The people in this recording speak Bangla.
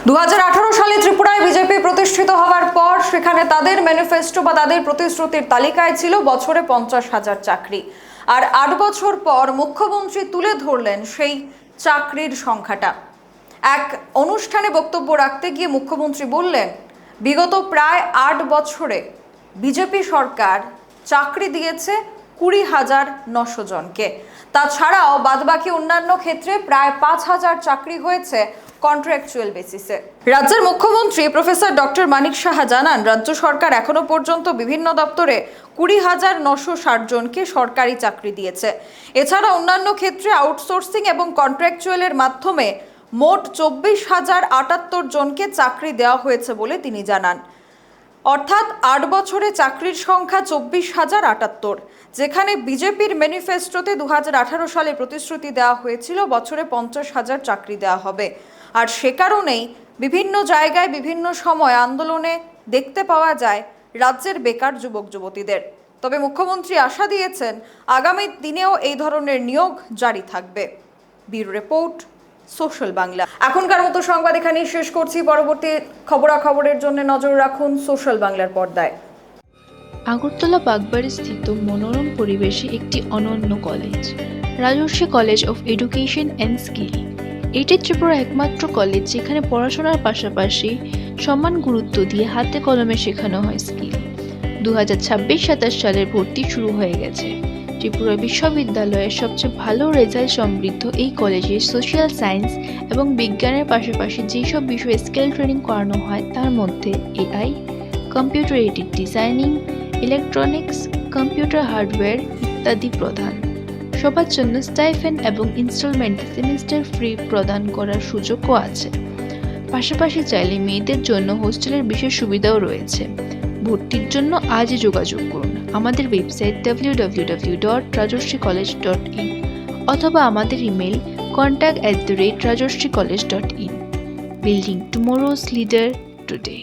2018 সালে ত্রিপুরায় বিজেপি প্রতিষ্ঠিত হওয়ার পর সেখানে তাদের ম্যানিফেস্টো বা তাদের প্রতিশ্রুতির তালিকায় ছিল বছরে 50,000 চাকরি। আর 8 বছর পর মুখ্যমন্ত্রী তুলে ধরলেন সেই চাকরির সংখ্যাটা। এক অনুষ্ঠানে বক্তব্য রাখতে গিয়ে মুখ্যমন্ত্রী বললেন, বিগত প্রায় 8 বছরে বিজেপি সরকার চাকরি দিয়েছে 20,900 জনকে। তাছাড়াও বাদবাকি অন্যান্য ক্ষেত্রে প্রায় 5,000 চাকরি হয়েছে কন্ট্রাকচুয়াল বেসিসে। রাজ্যের মুখ্যমন্ত্রী প্রফেসর ডক্টর মানিক সাহা জানান, রাজ্য সরকার এখনো পর্যন্ত বিভিন্ন দপ্তরে 20,960 জনকে সরকারি চাকরি দিয়েছে। এছাড়া অন্যান্য ক্ষেত্রে আউটসোর্সিং এবং কন্ট্রাকচুয়ালের মাধ্যমে মোট 24,078 জনকে চাকরি দেওয়া হয়েছে বলে তিনি জানান। অর্থাৎ 8 বছরে চাকরির সংখ্যা 24,078, যেখানে বিজেপির ম্যানিফেস্টোতে 2018 সালে প্রতিশ্রুতি দেওয়া হয়েছিল বছরে 50,000 চাকরি দেওয়া হবে। আর সে কারণেই বিভিন্ন জায়গায় বিভিন্ন সময় আন্দোলনে দেখতে পাওয়া যায় রাজ্যের বেকার যুবক যুবতীদের। তবে মুখ্যমন্ত্রী আশা দিয়েছেন আগামী দিনেও এই ধরনের নিয়োগ জারি থাকবে। Bureau report, social Bangla. এখনকার মতো সংবাদ এখানেই শেষ করছি। পরবর্তী খবরাখবরের জন্য নজর রাখুন সোশ্যাল বাংলার পর্দায়। আগরতলা বাগবাড়ি স্থিত মনোরম পরিবেশে একটি অনন্য college, Rajarshi college of education and skill. এটি ত্রিপুরা একমাত্র কলেজ যেখানে পড়াশোনার পাশাপাশি সমান গুরুত্ব দিয়ে হাতে কলমে শেখানো হয় স্কিল। 2026-27 সালের ভর্তি শুরু হয়ে গেছে। ত্রিপুরা বিশ্ববিদ্যালয়ের সবচেয়ে ভালো রেজাল্ট সমৃদ্ধ এই কলেজে সোশ্যাল সায়েন্স এবং বিজ্ঞানের পাশাপাশি যেসব বিষয়ে স্কিল ট্রেনিং করানো হয় তার মধ্যে AI, computer aided designing, electronics, computer hardware ইত্যাদি প্রধান। সবার জন্য স্টাইফেন্ড এবং ইনস্টলমেন্টে সেমিস্টার ফ্রি প্রদান করার সুযোগও আছে। পাশাপাশি চাইলে মেয়েদের জন্য হোস্টেলের বিশেষ সুবিধাও রয়েছে। ভর্তির জন্য আজই যোগাযোগ করুন আমাদের ওয়েবসাইট www.rajarshi college.in অথবা আমাদের email contact@rajarshi college.in। Building tomorrow's leader today.